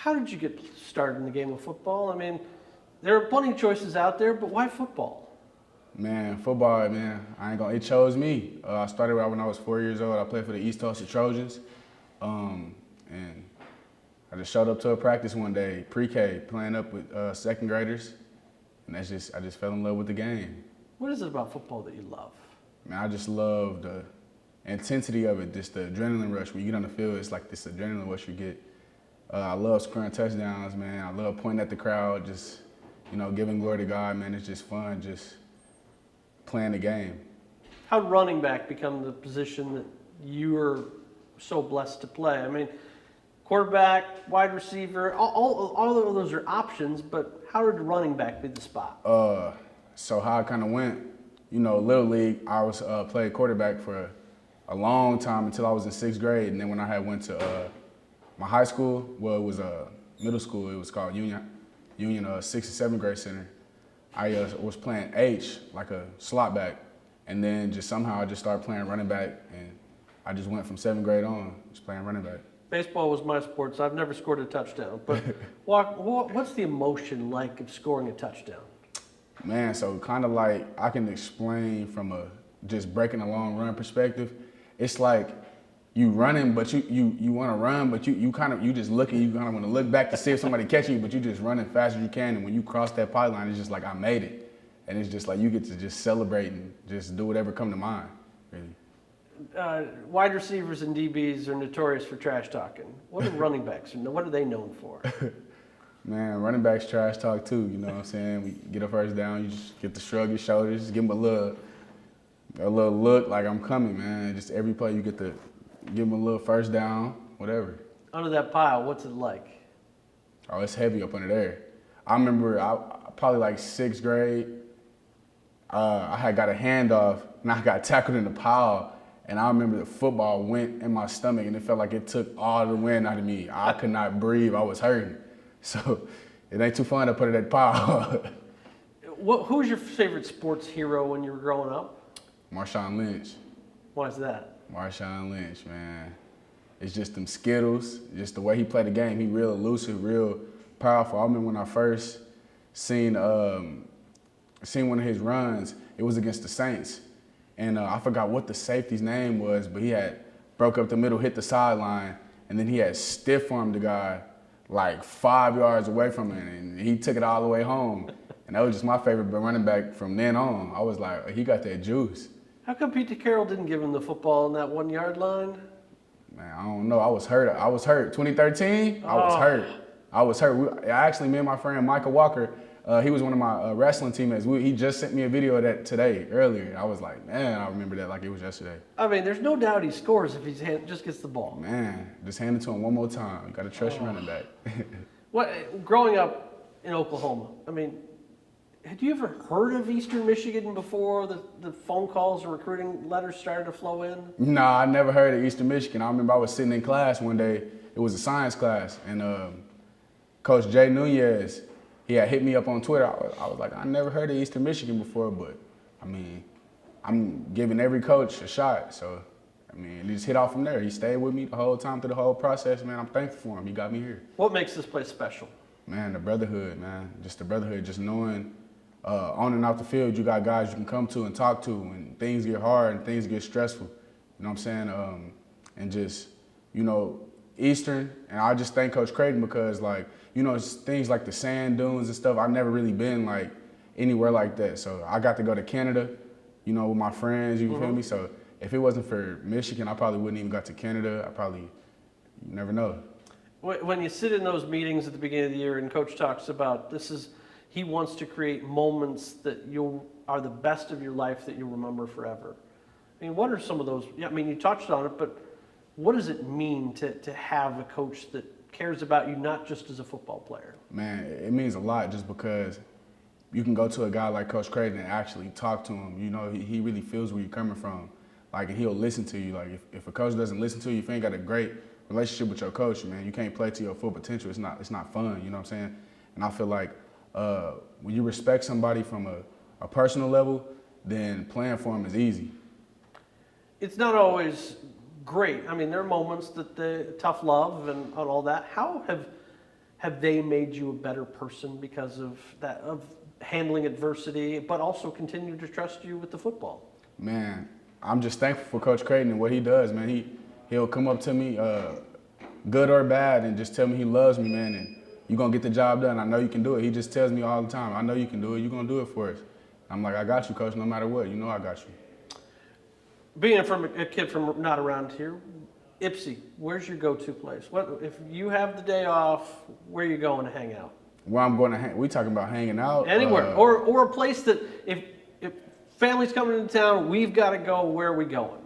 How did you get started in the game of football? I mean, there are plenty of choices out there, but why football? Man, football, man, it chose me. I started when I was 4 years old. I played for the East Tulsa Trojans. And I just showed up to a practice one day, pre-K, playing up with second graders. And I just fell in love with the game. What is it about football that you love? Man, I just love the intensity of it, just the adrenaline rush. When you get on the field, it's like this adrenaline rush you get. I love scoring touchdowns, man. I love pointing at the crowd, just, giving glory to God, man. It's just fun, just playing the game. How did running back become the position that you were so blessed to play? I mean, quarterback, wide receiver, all of those are options, but how did running back be the spot? So how I kind of went, Little League, I was played quarterback for a long time until I was in 6th grade. And then when I had went to my high school, well, it was middle school, it was called Union 6th and 7th grade center. I was playing H, like a slot back. And then just somehow I just started playing running back, and I just went from 7th grade on, just playing running back. Baseball was my sport, so I've never scored a touchdown. But what's the emotion like of scoring a touchdown? Man, so kind of like I can explain from just breaking a long run perspective. It's like you running, but you want to run, but you just looking, you kind of want to look back to see if somebody catch you, but you just running fast as you can. And when you cross that pipeline, it's just like I made it, and it's just like you get to just celebrate and just do whatever come to mind, really. Wide receivers and DBs are notorious for trash talking. What are running backs? What are they known for? Man, running backs trash talk too, you know what I'm saying? We get a first down, you just get to shrug your shoulders, just give them a little look like I'm coming, man. Just every play you get to give them a little first down, whatever. Under that pile, what's it like? Oh, it's heavy up under there. I remember probably like 6th grade, I had got a handoff and I got tackled in the pile. And I remember the football went in my stomach and it felt like it took all the wind out of me. I could not breathe, I was hurting. So it ain't too fun to put it in that pile. Who was your favorite sports hero when you were growing up? Marshawn Lynch. Why is that? Marshawn Lynch, man. It's just them Skittles, just the way he played the game. He real elusive, real powerful. I remember when I first seen one of his runs, it was against the Saints. And I forgot what the safety's name was, but he had broke up the middle, hit the sideline, and then he had stiff-armed the guy like 5 yards away from him, and he took it all the way home. And that was just my favorite running back from then on. I was like, he got that juice. How come Pete Carroll didn't give him the football on that 1 yard line? Man, I don't know. I was hurt. 2013, I was hurt. Actually, me and my friend Michael Walker, he was one of my wrestling teammates. He just sent me a video of that earlier. I was like, man, I remember that like it was yesterday. I mean, there's no doubt he scores if he just gets the ball. Man, just hand it to him one more time. You got to trust your running back. Growing up in Oklahoma, I mean, had you ever heard of Eastern Michigan before the phone calls or recruiting letters started to flow in? No, I never heard of Eastern Michigan. I remember I was sitting in class one day. It was a science class, and Coach Jay Nunez, he had hit me up on Twitter. I was like, I never heard of Eastern Michigan before, but I mean, I'm giving every coach a shot. So, I mean, he just hit off from there. He stayed with me the whole time through the whole process, man. I'm thankful for him. He got me here. What makes this place special? Man, the brotherhood, man. Just the brotherhood, just knowing on and off the field, you got guys you can come to and talk to when things get hard and things get stressful. You know what I'm saying? And just, Eastern, and I just thank Coach Creighton because, like, it's things like the sand dunes and stuff. I've never really been, like, anywhere like that. So I got to go to Canada, with my friends, you feel me? So if it wasn't for Michigan, I probably wouldn't even got to Canada. You never know. When you sit in those meetings at the beginning of the year and Coach talks about he wants to create moments that are the best of your life that you'll remember forever. I mean, what are some of those? Yeah, I mean, you touched on it, but what does it mean to have a coach that cares about you not just as a football player? Man, it means a lot just because you can go to a guy like Coach Creighton and actually talk to him. He really feels where you're coming from. Like, and he'll listen to you. Like, if a coach doesn't listen to you, if you ain't got a great relationship with your coach, man, you can't play to your full potential. It's not fun, you know what I'm saying? And I feel like when you respect somebody from a personal level, then playing for them is easy. It's not always great. I mean, there are moments that the tough love and all that. How have they made you a better person because of that, of handling adversity, but also continue to trust you with the football? Man, I'm just thankful for Coach Creighton and what he does, man. He'll come up to me, good or bad, and just tell me he loves me, man, and you're going to get the job done. I know you can do it. He just tells me all the time, I know you can do it. You're going to do it for us. I'm like, I got you, Coach, no matter what. You know I got you. Being from a kid from not around here, Ipsy, where's your go-to place? What if you have the day off? Where are you going to hang out? Where I'm going to hang, we talking about hanging out? Anywhere, or a place that if family's coming into town, we've got to go. Where are we going?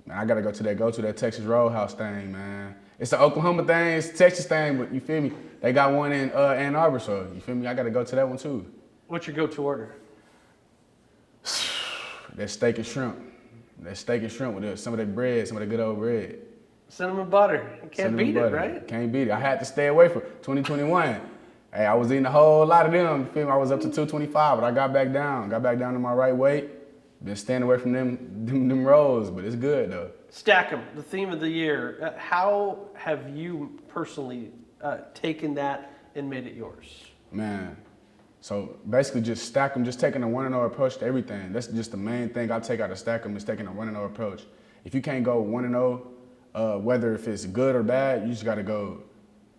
Man, I got to go to that Texas Roadhouse thing, man. It's the Oklahoma thing, it's the Texas thing, but you feel me? They got one in Ann Arbor, so you feel me? I got to go to that one too. What's your go-to order? That steak and shrimp. That steak and shrimp with some of that bread, some of that good old bread. Cinnamon butter. You can't beat it, right? Can't beat it. I had to stay away from 2021. Hey, I was eating a whole lot of them. You feel me? I was up to 225, but I got back down to my right weight. Been staying away from them rolls, but it's good though. Stack 'em, the theme of the year. How have you personally taken that and made it yours? Man, so basically just stack them, just taking a 1-0 approach to everything. That's just the main thing I take out of stack them is taking a 1-0 approach. If you can't go 1-0, whether if it's good or bad, you just got to go.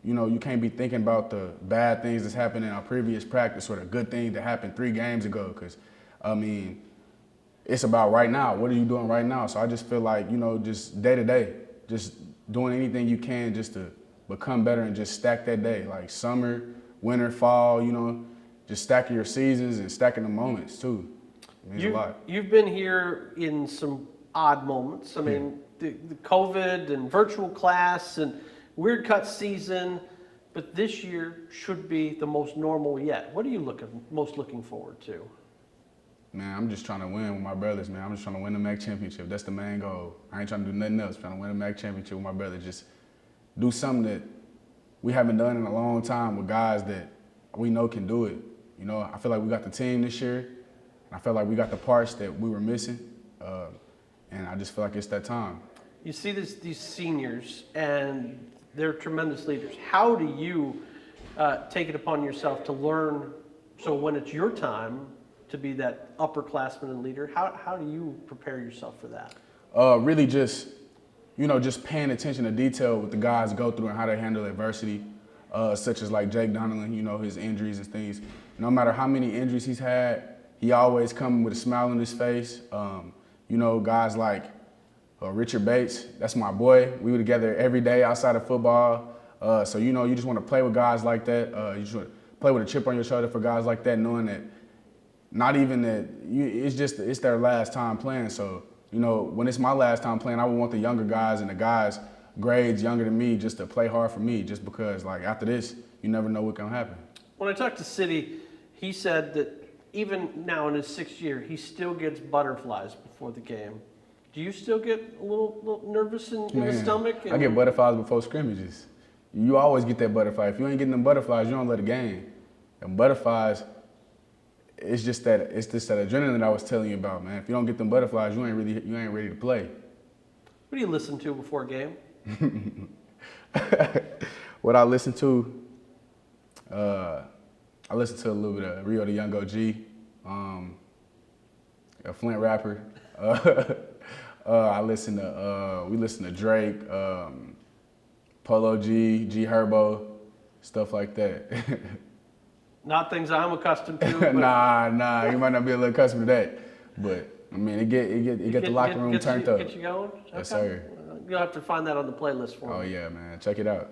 You know, you can't be thinking about the bad things that's happened in our previous practice or the good thing that happened 3 games ago. Because, I mean, it's about right now. What are you doing right now? So I just feel like, you know, just day to day, just doing anything you can just to become better and just stack that day. Like summer, winter, fall, you know, just stacking your seasons and stacking the moments too. It means a lot. You've been here in some odd moments. I mean, the COVID and virtual class and weird cut season, but this year should be the most normal yet. What are you most looking forward to? Man, I'm just trying to win with my brothers, man. I'm just trying to win the MAC championship. That's the main goal. I ain't trying to do nothing else. I'm trying to win the MAC championship with my brothers. Just do something that we haven't done in a long time with guys that we know can do it. You know, I feel like we got the team this year. And I feel like we got the parts that we were missing. And I just feel like it's that time. You see these seniors, and they're tremendous leaders. How do you take it upon yourself to learn, so when it's your time to be that upperclassman and leader, how do you prepare yourself for that? Really just, you know, just paying attention to detail what the guys go through and how they handle adversity, such as like Jake Donnellan, you know, his injuries and things. No matter how many injuries he's had, he always come with a smile on his face. You know, guys like Richard Bates, that's my boy. We were together every day outside of football. So, you know, you just want to play with guys like that. You just want to play with a chip on your shoulder for guys like that, knowing that not even that it's their last time playing. So, you know, when it's my last time playing, I would want the younger guys and the guys grades younger than me just to play hard for me, just because like after this, you never know what's gonna happen. When I talked to City, he said that even now in his 6th year, he still gets butterflies before the game. Do you still get a little nervous in the stomach? I get butterflies before scrimmages. You always get that butterfly. If you ain't getting them butterflies, you don't let a game. And butterflies, it's just that adrenaline that I was telling you about, man. If you don't get them butterflies, you ain't ready to play. What do you listen to before a game? What I listen to, I listen to a little bit of Rio the Young OG, a Flint rapper. We listen to Drake, Polo G, G Herbo, stuff like that. Not things I'm accustomed to. But Nah, you might not be a little accustomed to that, but I mean, it get the locker room turned up. Get you going? Yes, sir. You'll have to find that on the playlist for me. Oh yeah, man, check it out.